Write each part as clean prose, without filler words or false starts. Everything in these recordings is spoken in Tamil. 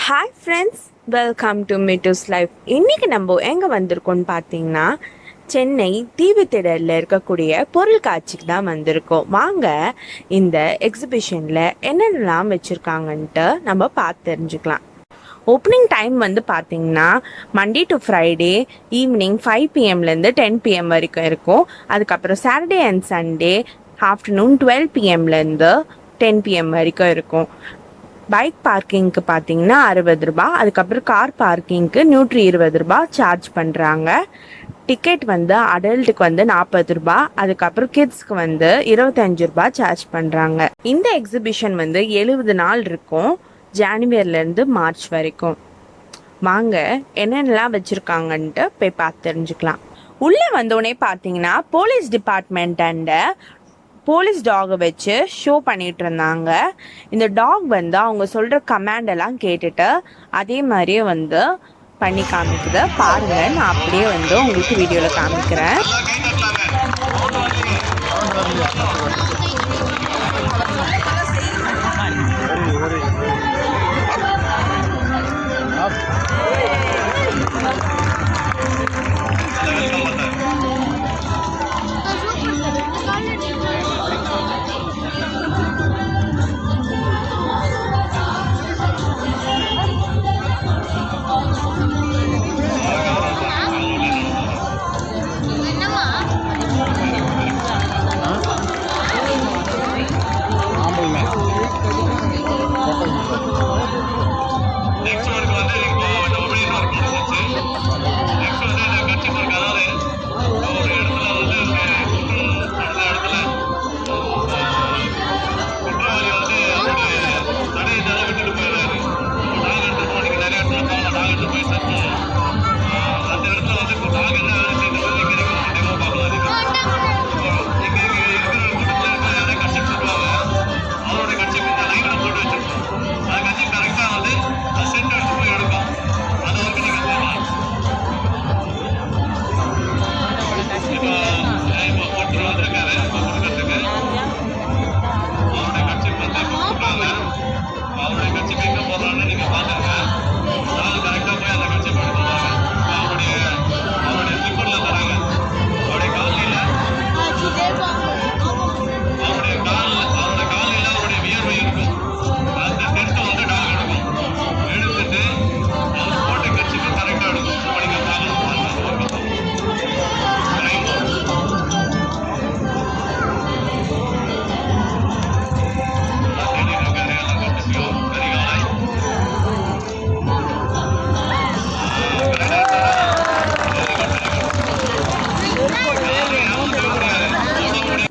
Hi friends, welcome to Mittu's life. இன்றைக்கி நம்ம எங்கே வந்திருக்கோம்னு பார்த்தீங்கன்னா, சென்னை தீவுத்திடலில் இருக்கக்கூடிய பொருள் காட்சிக்கு தான் வந்திருக்கோம். வாங்க இந்த எக்ஸிபிஷனில் என்னென்னலாம் வச்சுருக்காங்கன்ட்டு நம்ம பார்த்து தெரிஞ்சுக்கலாம். ஓப்பனிங் டைம் வந்து பார்த்தீங்கன்னா Monday to Friday evening 5 PM-லேருந்து 10 PM வரைக்கும் இருக்கும். அதுக்கப்புறம் Saturday and Sunday afternoon 12 PM-லேருந்து 10 PM வரைக்கும் இருக்கும். பைக் பார்க்கிங்க்கு பார்த்தீங்கன்னா 60 ரூபா, அதுக்கப்புறம் கார் பார்க்கிங்க்கு 120 ரூபா சார்ஜ் பண்ணுறாங்க. டிக்கெட் வந்து அடல்ட்டுக்கு வந்து 40 ரூபா, அதுக்கப்புறம் கிட்ஸ்க்கு வந்து 25 ரூபா சார்ஜ் பண்ணுறாங்க. இந்த எக்ஸிபிஷன் வந்து 70 நாள் இருக்கும், ஜான்வரிலேருந்து மார்ச் வரைக்கும். வாங்க என்னென்னலாம் வச்சுருக்காங்கன்ட்டு போய் பார்த்து தெரிஞ்சுக்கலாம். உள்ளே வந்தோடனே பார்த்தீங்கன்னா போலீஸ் டிபார்ட்மெண்ட் அண்ட் போலீஸ் டாகை வச்சு ஷோ பண்ணிகிட்டு இருந்தாங்க. இந்த டாக் வந்து அவங்க சொல்கிற கமாண்டெல்லாம் கேட்டுட்டு அதே மாதிரியே வந்து பண்ணி காமிக்குது. பாருங்கள், நான் அப்படியே வந்து உங்களுக்கு வீடியோவில் காமிக்கிறேன்.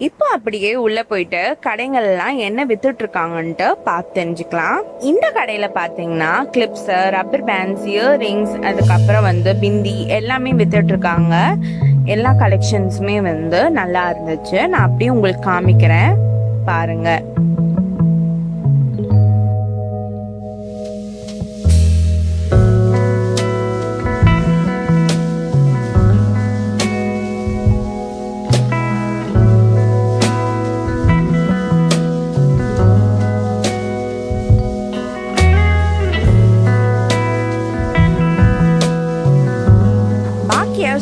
இப்போ அப்படியே உள்ளே போயிட்டு கடைகள்லாம் என்ன வித்துட்டு இருக்காங்கன்ட்டு பார்த்து தெரிஞ்சுக்கலாம். இந்த கடையில் பார்த்தீங்கன்னா கிளிப்ஸு, ரப்பர் பேண்ட்ஸ், இயர்ரிங்ஸ், அதுக்கப்புறம் வந்து பிந்தி எல்லாமே வித்துட்டு இருக்காங்க. எல்லா கலெக்ஷன்ஸுமே வந்து நல்லா இருந்துச்சு. நான் அப்படியே உங்களுக்கு காமிக்கிறேன், பாருங்க.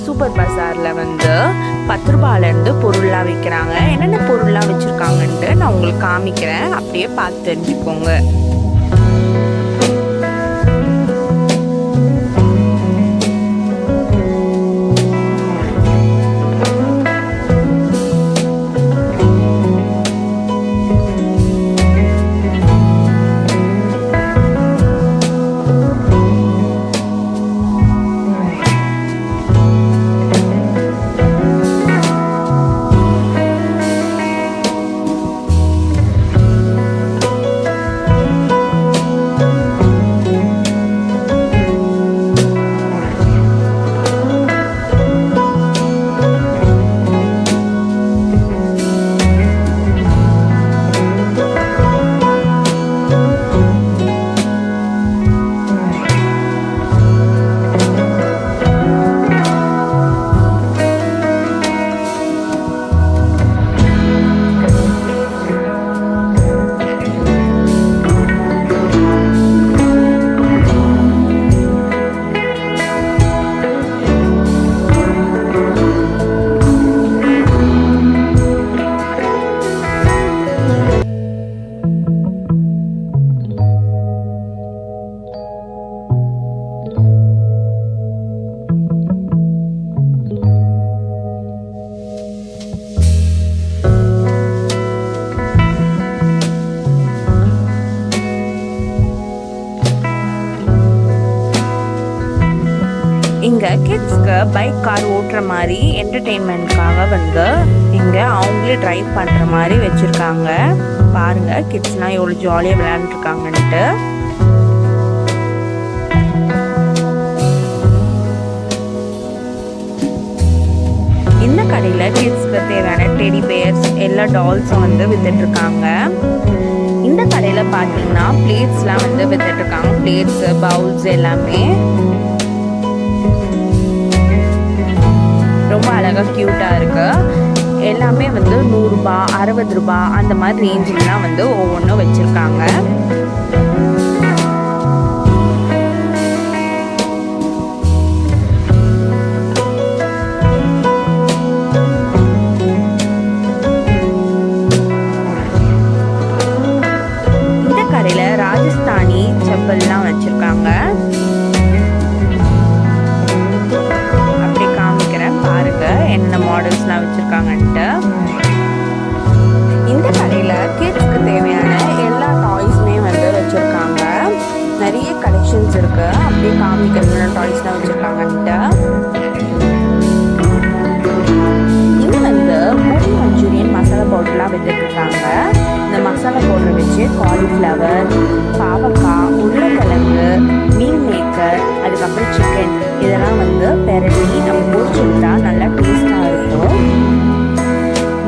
சூப்பர் பஜாரில் வந்து 10 ரூபாயிலேருந்து பொருள்லாம் விற்கிறாங்க. என்னென்ன பொருள்லாம் வச்சுருக்காங்கன்ட்டு நான் உங்களுக்கு காமிக்கிறேன், அப்படியே பார்த்து தெரிஞ்சுக்கோங்க. இங்கே கிட்ஸ்க்கு பைக் கார் ஓட்டுற மாதிரி என்டர்டெயின்மெண்ட்காக வந்து இங்கே அவங்களே ட்ரைவ் பண்ணுற மாதிரி வச்சுருக்காங்க. பாருங்கள் கிட்ஸ்லாம் எவ்வளோ ஜாலியாக விளையாண்டுருக்காங்கன்ட்டு. இந்த கடையில் கிட்ஸ்க்கு தேவையான டெடி பேர்ஸ் எல்லா டால்ஸும் வந்து வித்துட்ருக்காங்க. இந்த கடையில் பார்த்தீங்கன்னா பிளேட்ஸ்லாம் வந்து வித்துட்ருக்காங்க. பிளேட்ஸு பவுல்ஸ் எல்லாமே ரொம்ப அழகாக க்யூட்டாக இருக்குது. எல்லாமே வந்து 100 ரூபாய் 60 ரூபாய் அந்த மாதிரி ரேஞ்சிலாம் வந்து ஒவ்வொன்றும் வச்சுருக்காங்க. இந்த கடையில் ராஜஸ்தானி செப்பல்லாம் வச்சுருக்காங்க. என்ன மாடல்ஸ்லாம் வச்சுருக்காங்கன்ட்டு. இந்த கடையில் கிட்ஸ்க்கு தேவையான எல்லா டாய்ஸுமே வந்து வச்சுருக்காங்க. நிறைய கலெக்ஷன்ஸ் இருக்குது. அப்படியே காமிக்கிற டாய்ஸ்லாம் வச்சுருக்காங்கன்ட்டு. இங்கே வந்து கோபி மஞ்சூரியன் மசாலா பவுடர்லாம் வித்துட்ருக்காங்க. இந்த மசாலா பவுடரை வச்சு காலிஃப்ளவர், பாவக்காய், உருளைக்கிழங்கு, மீல் மேக்கர், அதுக்கப்புறம் சிக்கன் இதெல்லாம் வந்து பெரட்டி நம்ம பொரிச்சுட்டா நல்லா டேஸ்ட்டாக இருக்கும்.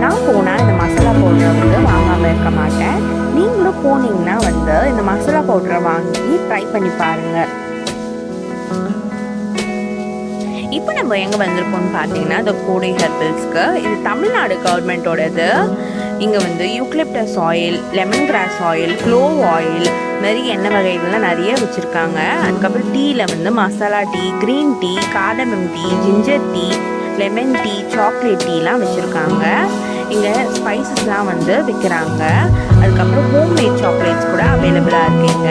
நான் போனால் இந்த மசாலா பவுடரை வந்து வாங்காமல் இருக்க மாட்டேன். நீங்களும் போனீங்கன்னா வந்து இந்த மசாலா பவுடரை வாங்கி ட்ரை பண்ணி பாருங்கள். இப்போ நம்ம எங்கே வந்திருக்கோம்னு பார்த்தீங்கன்னா இந்த கோடை ஹெர்பல்ஸ்க்கு. இது தமிழ்நாடு கவர்மெண்ட்டோடது. இங்கே வந்து eucalyptus oil, lemon grass oil, clove oil, நிறைய எண்ணெய் வகைகள்லாம் நிறைய வச்சுருக்காங்க. அதுக்கப்புறம் டீயில் வந்து masala tea, green tea, cardamom tea, ginger tea, lemon tea, chocolate டீலாம் வச்சுருக்காங்க. இங்கே ஸ்பைசஸ்லாம் வந்து விற்கிறாங்க. அதுக்கப்புறம் ஹோம்மேட் சாக்லேட்ஸ் கூட அவைலபிளாக இருக்குங்க.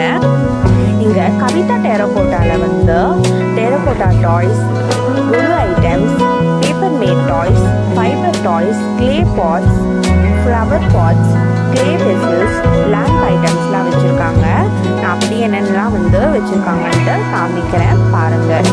இங்கே கவிதா டெரகோட்டாவில் வந்து டெரகோட்டா டாய்ஸ், குரு items, paper made toys, fibre toys, clay pots, flower pots, clay vessels, lamp ஐட்டம்ஸ்லாம் வச்சுருக்காங்க. நான் அப்படி என்னென்னலாம் வந்து வச்சுருக்காங்கன்ட்டு காமிக்கிறேன் பாருங்கள்.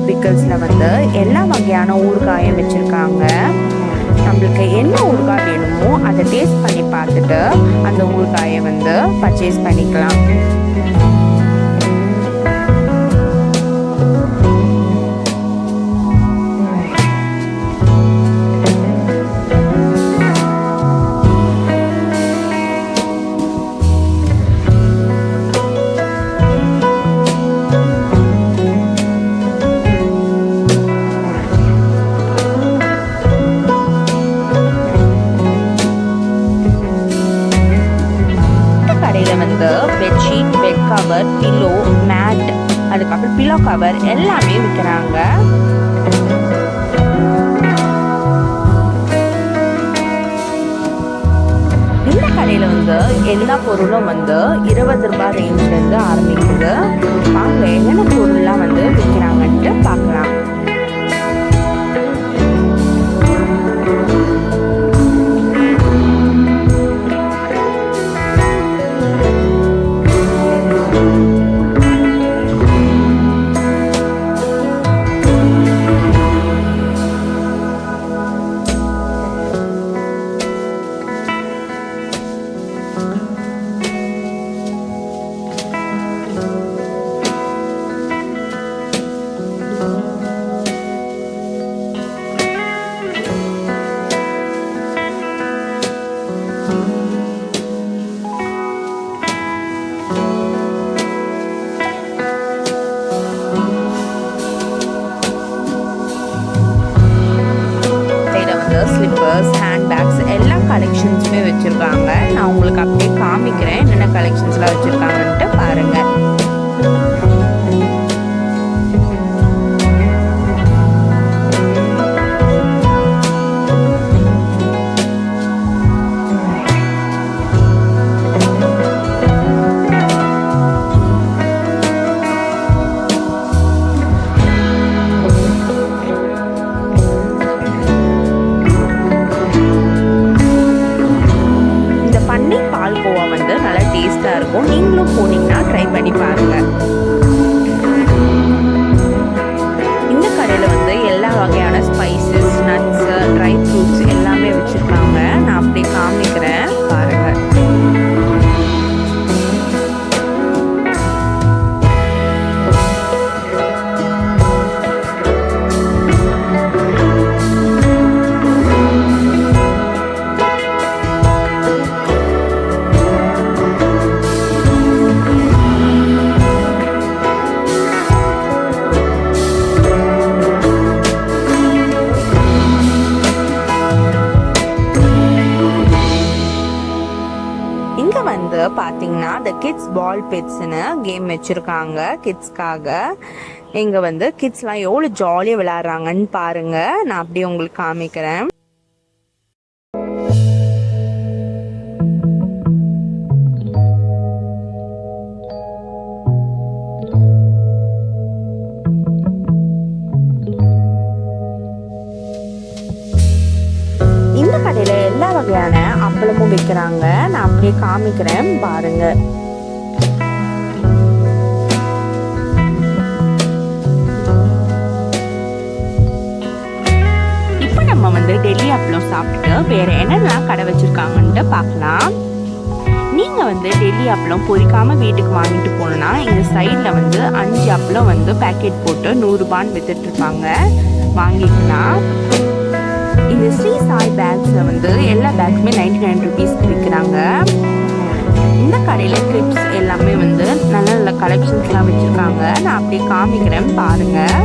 பிக்கல்ஸில் வந்து எல்லா வகையான ஊறுகாயும் வச்சுருக்காங்க. நம்மளுக்கு என்ன ஊறுகாய் வேணுமோ அதை டேஸ்ட் பண்ணி பார்த்துட்டு அந்த ஊறுகாயை வந்து பர்ச்சேஸ் பண்ணிக்கலாம். எல்லாமே விற்கிறாங்க. இந்த கடையில் வந்து எல்லா பொருளும் வந்து 20 ரூபாய் ரேஞ்சிலேருந்து ஆரம்பிக்குது. வாங்க என்னென்ன பொருள்லாம் வந்து விற்கிறாங்கன்ட்டு பார்க்கலாம். ஸ்லிப்பர்ஸ், ஹேண்ட்பேக்ஸ் எல்லா கலெக்ஷன்ஸுமே வச்சுருக்காங்க. நான் உங்களுக்கு அப்படியே காமிக்கிறேன் என்னென்ன கலெக்ஷன்ஸ்லாம் வச்சுருக்காங்கன்ட்டு பாருங்கள். பால்கோவா வந்து நல்லா டேஸ்ட்டாக இருக்கும். நீங்களும் போனீங்கன்னா ட்ரை பண்ணி பாருங்கள். இந்த கடையில் வந்து எல்லா வகையான ஸ்பைசஸ், நட்ஸு, ட்ரை ஃப்ரூட்ஸ் எல்லாமே வச்சுருக்காங்க. நான் அப்படியே காமிக்கிறேன் பாருங்கள். வந்து பார்த்தீங்கன்னா த கிட்ஸ் பால் பெட்ஸ்னு கேம் வச்சுருக்காங்க கிட்ஸ்க்காக. இங்கே வந்து கிட்ஸ்லாம் எவ்வளோ ஜாலியாக விளையாடுறாங்கன்னு பாருங்கள். நான் அப்படியே உங்களுக்கு காமிக்கிறேன். இந்த கடையில் எல்லா வகையான அப்பளமும் விற்கிறாங்க. நான் அப்படியே காமிக்கிறேன் பாருங்க. இப்போ நம்ம வந்து டெல்லி அப்பளம் சாப்பிட்டுட்டு வேற என்னெல்லாம் கடை வச்சிருக்காங்கன்ட்டு பார்க்கலாம். நீங்க வந்து டெல்லி அப்பளம் பொரிக்காம வீட்டுக்கு வாங்கிட்டு போனோம்னா இந்த சைட்ல வந்து 5 அப்பளம் வந்து பேக்கெட் போட்டு 100 ரூபான்னு வித்துட்டு இருப்பாங்க. வாங்கிக்கலாம். இந்த ஸ்ரீ சாய் பேக்ஸ்ல வந்து எல்லா பேக்ஸுமே 99 ருபீஸ்க்கு விற்கிறாங்க. இந்த கடையில் கிளிப்ஸ் எல்லாமே வந்து நல்ல நல்ல கலெக்ஷன்ஸ்லாம் வச்சுருக்காங்க. நான் அப்படியே காமிக்கிறேன் பாருங்கள்.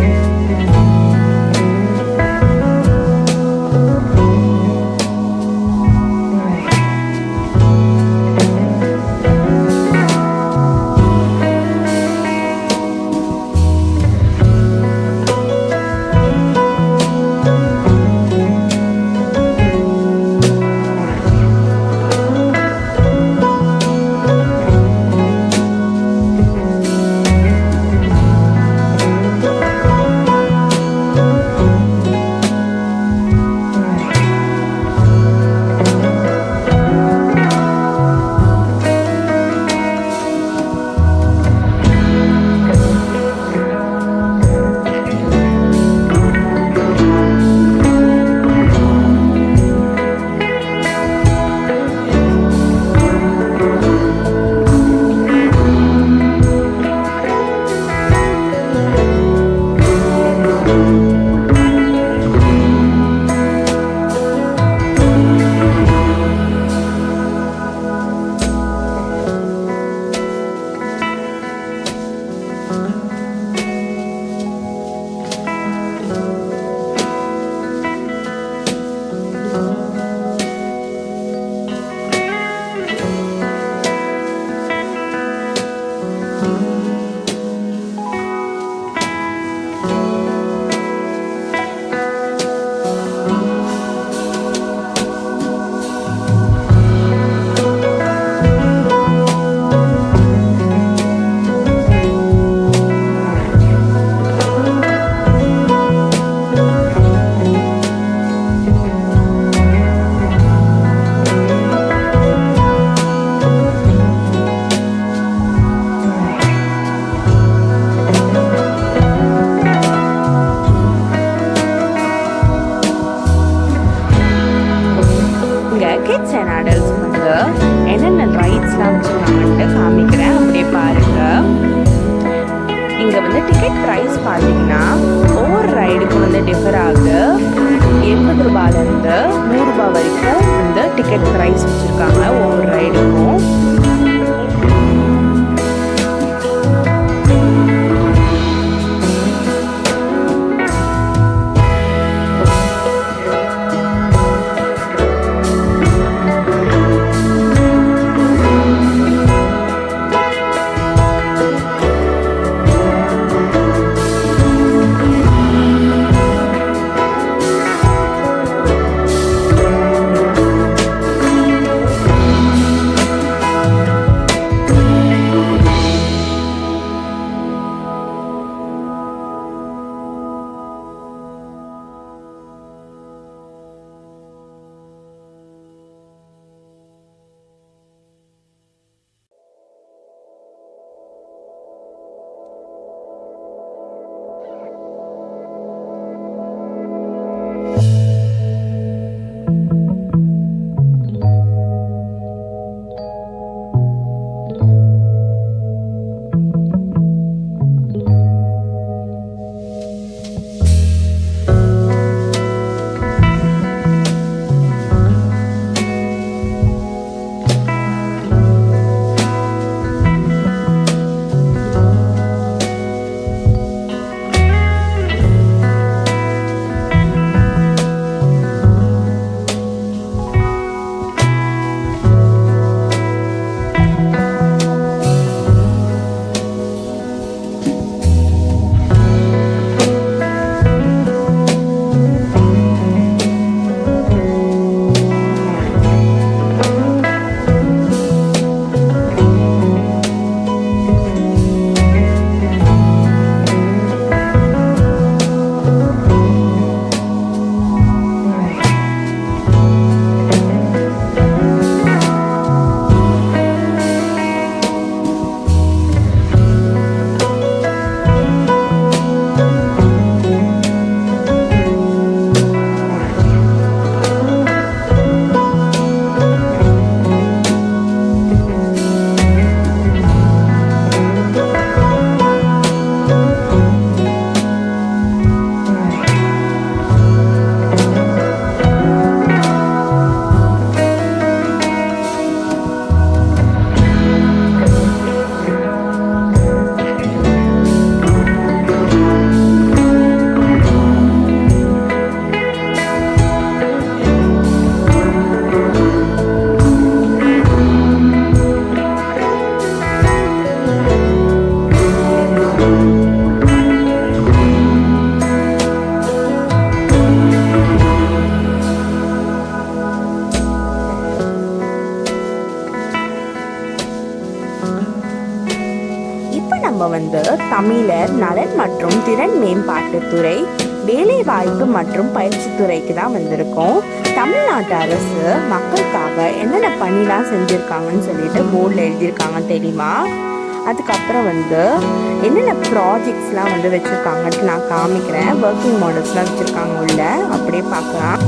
வந்து டிஃபர் ஆகுது. 80 ரூபாயிலேருந்து 100 ரூபாய் வரைக்கும் வந்து டிக்கெட் ப்ரைஸ் வச்சுருக்காங்க ஒவ்வொரு ரைடுக்கும். நம்ம வந்து தமிழர் நலன் மற்றும் திறன் மேம்பாட்டுத்துறை, வேலைவாய்ப்பு மற்றும் பயிற்சித்துறைக்கு தான் வந்திருக்கோம். தமிழ்நாட்டு அரசு மக்களுக்காக என்னென்ன பணிலாம் செஞ்சுருக்காங்கன்னு சொல்லிட்டு போர்டில் எழுதியிருக்காங்க தெரியுமா. அதுக்கப்புறம் வந்து என்னென்ன ப்ராஜெக்ட்ஸ்லாம் வந்து வச்சுருக்காங்கன்ட்டு நான் காமிக்கிறேன். ஒர்க்கிங் மாடல்ஸ்லாம் வச்சுருக்காங்க உள்ள, அப்படியே பார்க்கலாம்.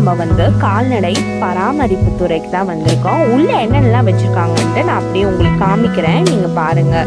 நம்ம கால்நடை பராமரிப்பு துறைக்கு தான் வந்திருக்கோம். உள்ள என்னென்னலாம் வச்சிருக்காங்கன்ட்டு நான் அப்படியே உங்களுக்கு காமிக்கிறேன், நீங்க பாருங்க.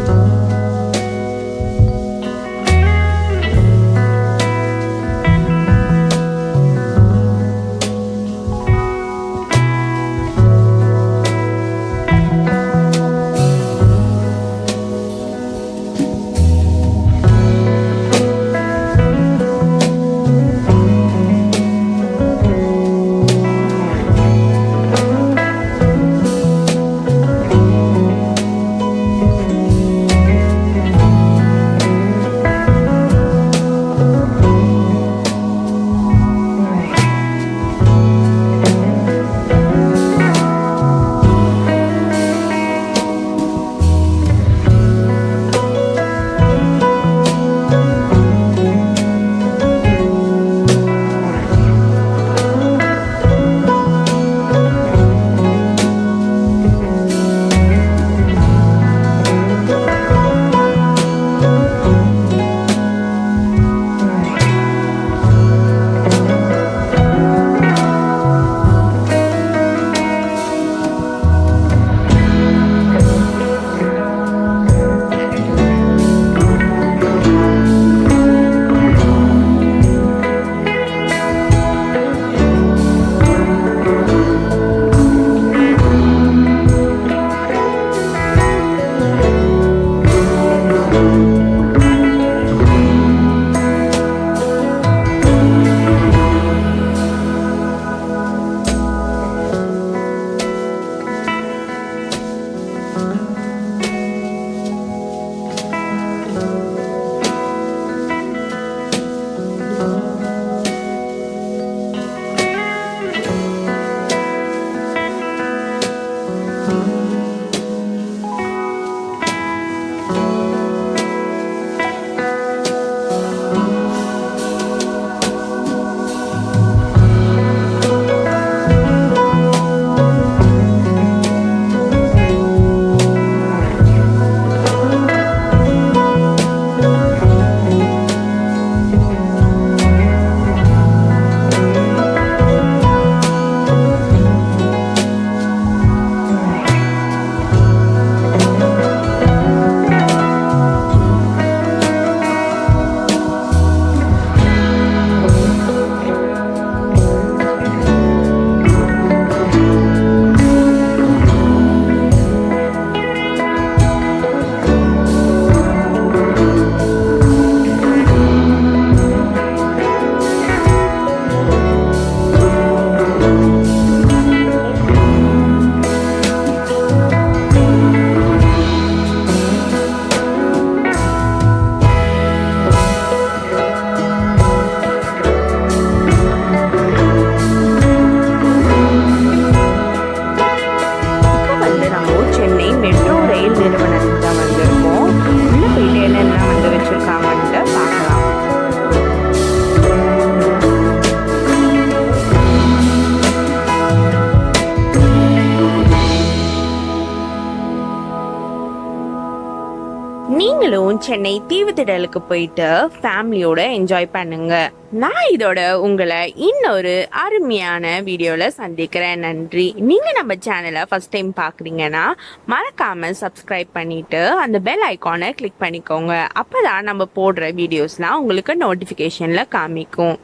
நீங்களும் சென்னை தீவுத்திடலுக்கு போயிட்டு ஃபேமிலியோட என்ஜாய் பண்ணுங்க. நான் இதோட உங்களை இன்னொரு அருமையான வீடியோல சந்திக்கிறேன். நன்றி. நீங்க நம்ம சேனலை ஃபர்ஸ்ட் டைம் பாக்குறீங்கன்னா மறக்காம சப்ஸ்கிரைப் பண்ணிட்டு அந்த பெல் ஐகானை கிளிக் பண்ணிக்கோங்க. அப்பதான் நம்ம போடுற வீடியோஸ்லாம் உங்களுக்கு நோட்டிஃபிகேஷன்ல காமிக்கும்.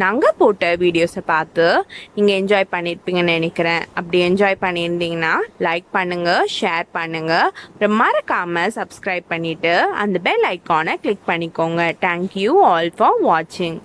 நாங்கள் போட்ட வீடியோஸை பார்த்து நீங்கள் என்ஜாய் பண்ணியிருப்பீங்கன்னு நினைக்கிறேன். அப்படி என்ஜாய் பண்ணியிருந்தீங்கன்னா லைக் பண்ணுங்கள், ஷேர் பண்ணுங்கள், அப்புறம் மறக்காமல் சப்ஸ்கிரைப் பண்ணிவிட்டு அந்த பெல் ஐக்கானை கிளிக் பண்ணிக்கோங்க. தேங்க்யூ ஆல் ஃபார் வாட்சிங்.